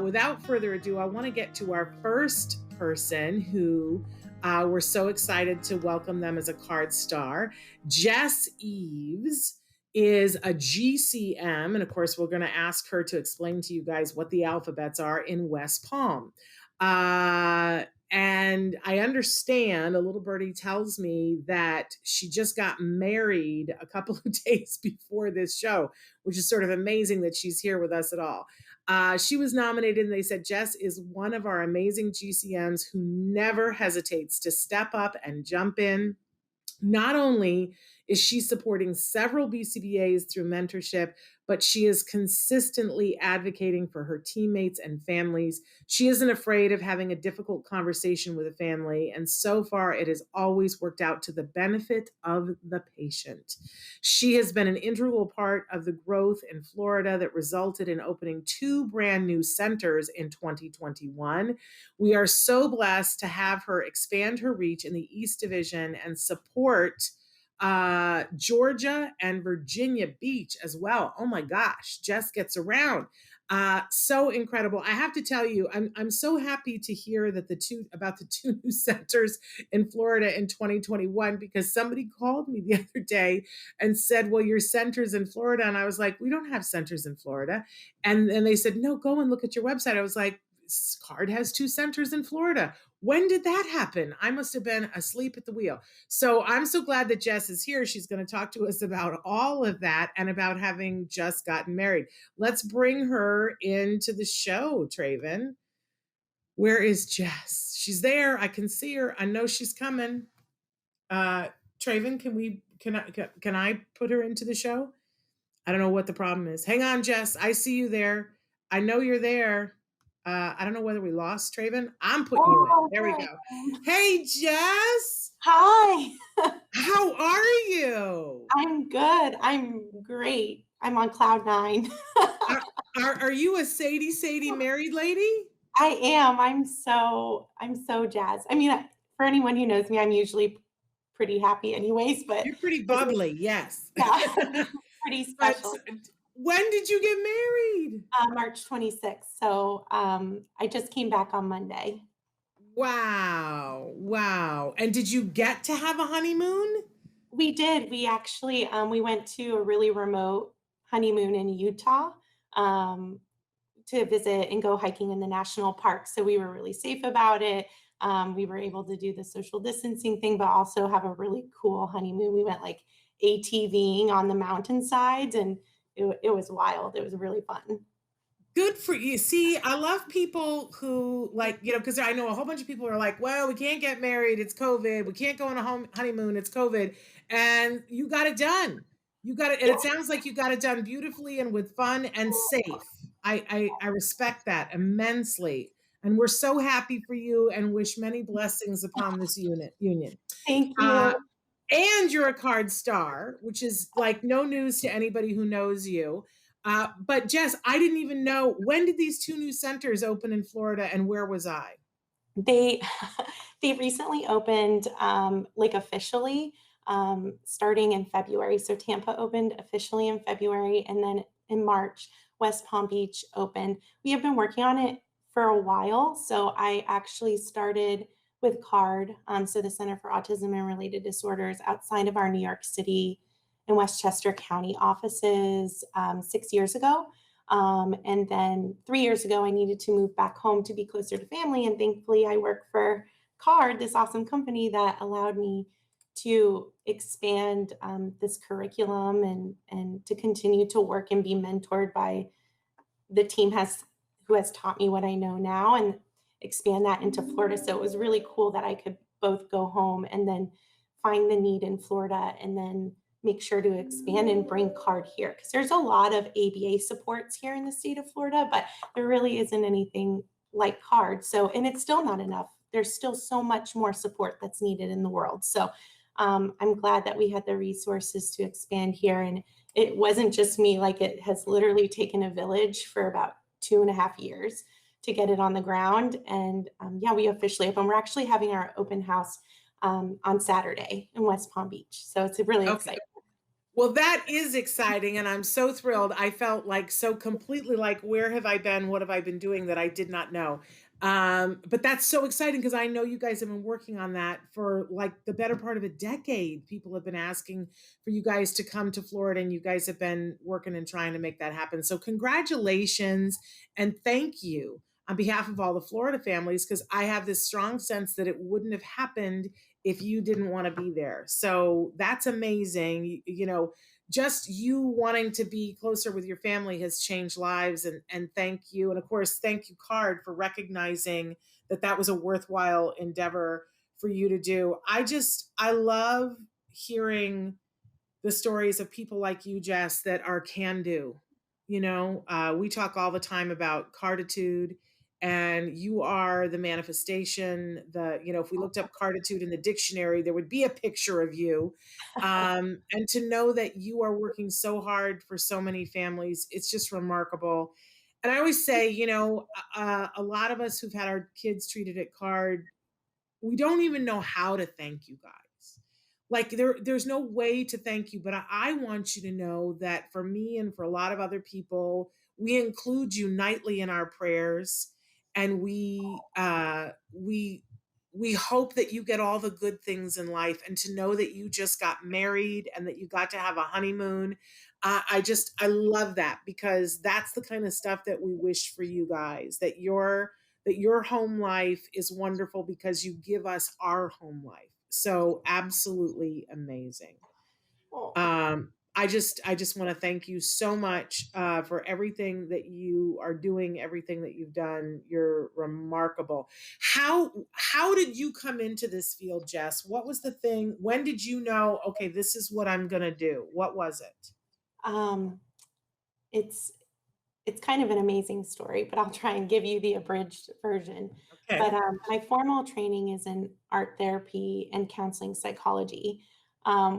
Without further ado, I want to get to our first person who we're so excited to welcome them as a card star. Jess Eves is a GCM, and of course, we're going to ask her to explain to you guys what the alphabets are in West Palm. And I understand, a little birdie tells me that she just got married a couple of days before this show, which is sort of amazing that she's here with us at all. She was nominated, and they said Jess is one of our amazing GCMs who never hesitates to step up and jump in. Not only is she supporting several BCBAs through mentorship, but she is consistently advocating for her teammates and families. She isn't afraid of having a difficult conversation with a family, and so far it has always worked out to the benefit of the patient. She has been an integral part of the growth in Florida that resulted in opening 2 brand new centers in 2021. We are so blessed to have her expand her reach in the East Division and support Georgia and Virginia Beach as well. Oh my gosh, Jess gets around. So incredible. I have to tell you, I'm so happy to hear that the 2 new centers in Florida in 2021, because somebody called me the other day and said, well, your center's in Florida. And I was like, we don't have centers in Florida. And then they said, no, go and look at your website. I was like, Card has 2 centers in Florida. When did that happen? I must have been asleep at the wheel. So I'm so glad that Jess is here. She's going to talk to us about all of that and about having just gotten married. Let's bring her into the show, Traven. Where is Jess? She's there. I can see her. I know she's coming. Traven, can I put her into the show? I don't know what the problem is. Hang on, Jess. I see you there. I know you're there. I don't know whether we lost Traven. I'm putting you in. There we go. Hey, Jess. Hi. How are you? I'm good. I'm great. I'm on cloud 9. Are you a Sadie married lady? I am. I'm so jazzed. I mean, for anyone who knows me, I'm usually pretty happy anyways, but You're pretty bubbly, yes. Yeah, pretty special. When did you get married? March 26th. So I just came back on Monday. Wow. And did you get to have a honeymoon? We did. We actually we went to a really remote honeymoon in Utah to visit and go hiking in the national park. So we were really safe about it. We were able to do the social distancing thing, but also have a really cool honeymoon. We went like ATVing on the mountainsides, and it was wild. It was really fun. Good for you. See, I love people who because I know a whole bunch of people are like, well, we can't get married. It's COVID. We can't go on a honeymoon. It's COVID. And you got it done. You got it. And it sounds like you got it done beautifully and with fun and safe. I respect that immensely. And we're so happy for you and wish many blessings upon this union. Thank you. And you're a card star, which is like no news to anybody who knows you. But Jess, I didn't even know, when did these 2 new centers open in Florida, and where was I? They recently opened officially starting in February. So Tampa opened officially in February, and then in March, West Palm Beach opened. We have been working on it for a while. So I actually started with CARD, so the Center for Autism and Related Disorders, outside of our New York City and Westchester County offices 6 years ago. And then 3 years ago, I needed to move back home to be closer to family. And thankfully, I work for CARD, this awesome company that allowed me to expand this curriculum and to continue to work and be mentored by the team who has taught me what I know now, and expand that into Florida. So it was really cool that I could both go home and then find the need in Florida, and then make sure to expand and bring CARD here, because there's a lot of ABA supports here in the state of Florida, but there really isn't anything like CARD. So, and it's still not enough. There's still so much more support that's needed in the world. So I'm glad that we had the resources to expand here. And it wasn't just me, like it has literally taken a village for about 2.5 years to get it on the ground. And we officially open. We're actually having our open house on Saturday in West Palm Beach. So it's really exciting. Well, that is exciting, and I'm so thrilled. I felt like so completely like, where have I been? What have I been doing that I did not know? But that's so exciting because I know you guys have been working on that for like the better part of a decade. People have been asking for you guys to come to Florida, and you guys have been working and trying to make that happen. So, congratulations and thank you on behalf of all the Florida families, because I have this strong sense that it wouldn't have happened if you didn't want to be there. So that's amazing. Just you wanting to be closer with your family has changed lives. And thank you. And of course, thank you, Card, for recognizing that that was a worthwhile endeavor for you to do. I love hearing the stories of people like you, Jess, that are can do. We talk all the time about carditude, and you are the manifestation. If we looked up carditude in the dictionary, there would be a picture of you. And to know that you are working so hard for so many families, it's just remarkable. And I always say, a lot of us who've had our kids treated at card, we don't even know how to thank you guys. Like there's no way to thank you, but I want you to know that for me and for a lot of other people, we include you nightly in our prayers, and we hope that you get all the good things in life, and to know that you just got married and that you got to have a honeymoon. I love that, because that's the kind of stuff that we wish for you guys, that your home life is wonderful because you give us our home life. So absolutely amazing. Well, I just want to thank you so much for everything that you are doing, everything that you've done. You're remarkable. How did you come into this field, Jess? What was the thing? When did you know? Okay, this is what I'm gonna do. What was it? um, it's it's kind of an amazing story, but I'll try and give you the abridged version. But Okay. my formal training is in art therapy and counseling psychology,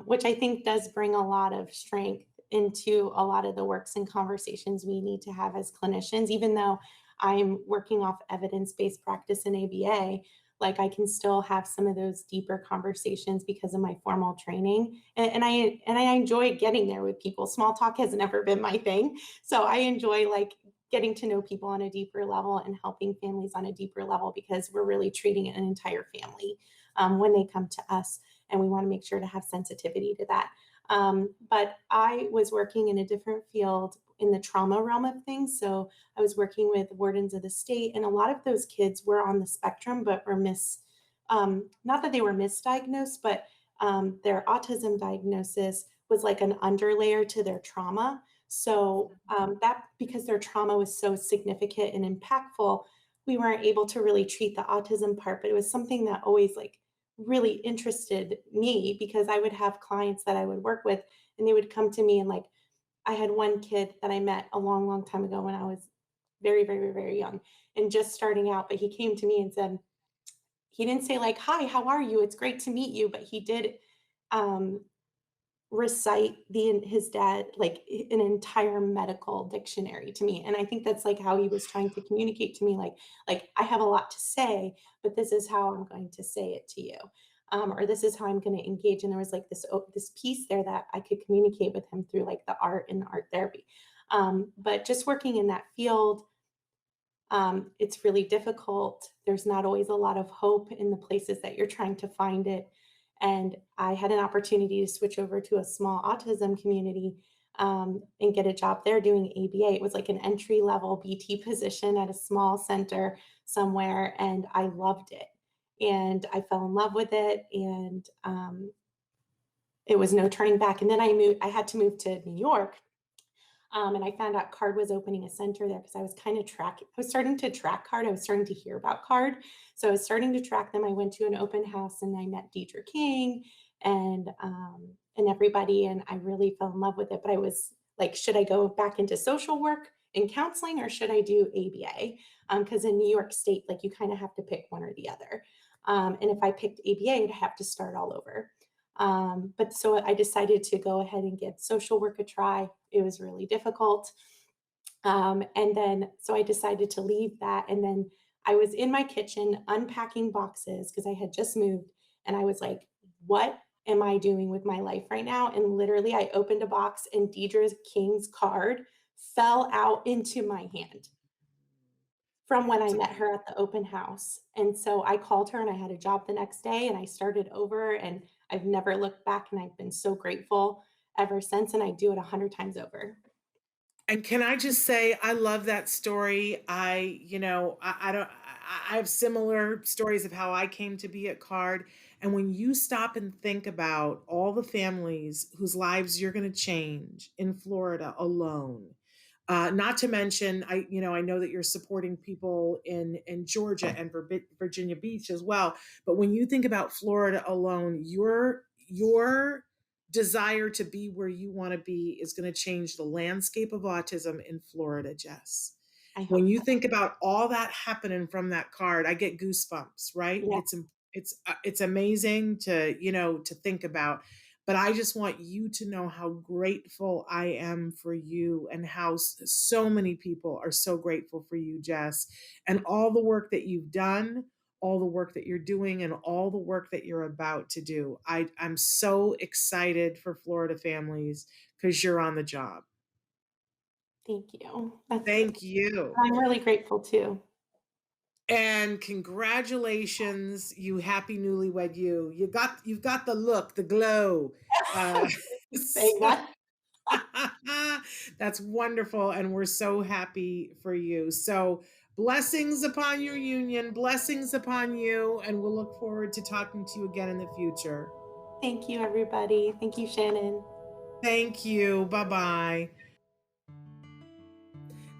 which I think does bring a lot of strength into a lot of the works and conversations we need to have as clinicians. Even though I'm working off evidence based practice in ABA, like I can still have some of those deeper conversations because of my formal training, and I enjoy getting there with people. Small talk has never been my thing, so I enjoy like getting to know people on a deeper level and helping families on a deeper level because we're really treating an entire family when they come to us, and we want to make sure to have sensitivity to that. But I was working in a different field in the trauma realm of things. So I was working with wardens of the state, and a lot of those kids were on the spectrum, but were not that they were misdiagnosed, but their autism diagnosis was like an underlayer to their trauma. So that because their trauma was so significant and impactful, we weren't able to really treat the autism part, but it was something that always like really interested me because I would have clients that I would work with and they would come to me and like I had one kid that I met a long, long time ago when I was very, very, very young and just starting out, but he came to me and said, he didn't say like, "Hi, how are you? It's great to meet you," but he did um, recite his dad like an entire medical dictionary to me, and I think that's like how he was trying to communicate to me, like I have a lot to say, but this is how I'm going to say it to you, or this is how I'm going to engage. And there was like this piece there that I could communicate with him through like the art and the art therapy. But just working in that field, it's really difficult. There's not always a lot of hope in the places that you're trying to find it. And I had an opportunity to switch over to a small autism community and get a job there doing ABA. It was like an entry level BT position at a small center somewhere, and I loved it. And I fell in love with it, and it was no turning back. And then I moved. I had to move to New York, and I found out Card was opening a center there because I was kind of tracking. I was starting to track Card. I was starting to hear about Card. So I was starting to track them. I went to an open house and I met Deidre King and everybody. And I really fell in love with it. But I was like, should I go back into social work and counseling or should I do ABA? Because in New York State, like you kind of have to pick one or the other. And if I picked ABA, I'd have to start all over. But so I decided to go ahead and give social work a try. It was really difficult. And then, so I decided to leave that. And then I was in my kitchen unpacking boxes because I had just moved. And I was like, what am I doing with my life right now? And literally, I opened a box and Deidre King's card fell out into my hand from when I met her at the open house. And so I called her and I had a job the next day and I started over and I've never looked back and I've been so grateful ever since and I do it 100 times over. And can I just say, I love that story. I don't, I have similar stories of how I came to be at Card. And when you stop and think about all the families whose lives you're going to change in Florida alone, not to mention, I know that you're supporting people in Georgia and Virginia Beach as well. But when you think about Florida alone, your desire to be where you want to be is going to change the landscape of autism in Florida, Jess. I When hope you so. think about all that happening from that card, I get goosebumps, right? Yeah, It's amazing to think about. But I just want you to know how grateful I am for you and how so many people are so grateful for you, Jess, and all the work that you've done, all the work that you're doing, and all the work that you're about to do. I'm so excited for Florida families because you're on the job. thank you. That's Thank you. I'm really grateful too. And congratulations, you happy newlywed you. You've got the look, the glow. Uh, Saying so that. that's wonderful. And we're so happy for you. So blessings upon your union, blessings upon you. And we'll look forward to talking to you again in the future. Thank you, everybody. Thank you, Shannon. Thank you. Bye bye.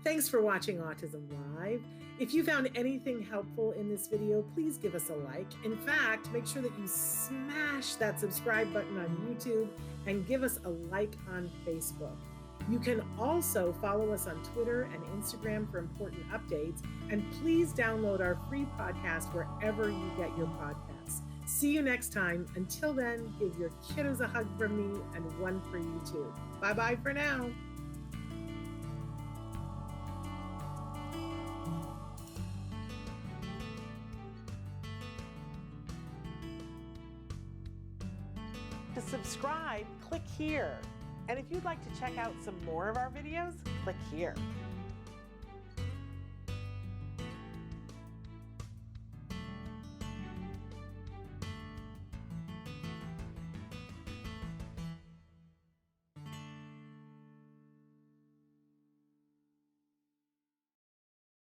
Thanks for watching Autism Live. If you found anything helpful in this video, please give us a like. In fact, make sure that you smash that subscribe button on YouTube and give us a like on Facebook. You can also follow us on Twitter and Instagram for important updates. And please download our free podcast wherever you get your podcasts. See you next time. Until then, give your kiddos a hug from me and one for you too. Bye-bye for now. To subscribe, click here. And if you'd like to check out some more of our videos, click here.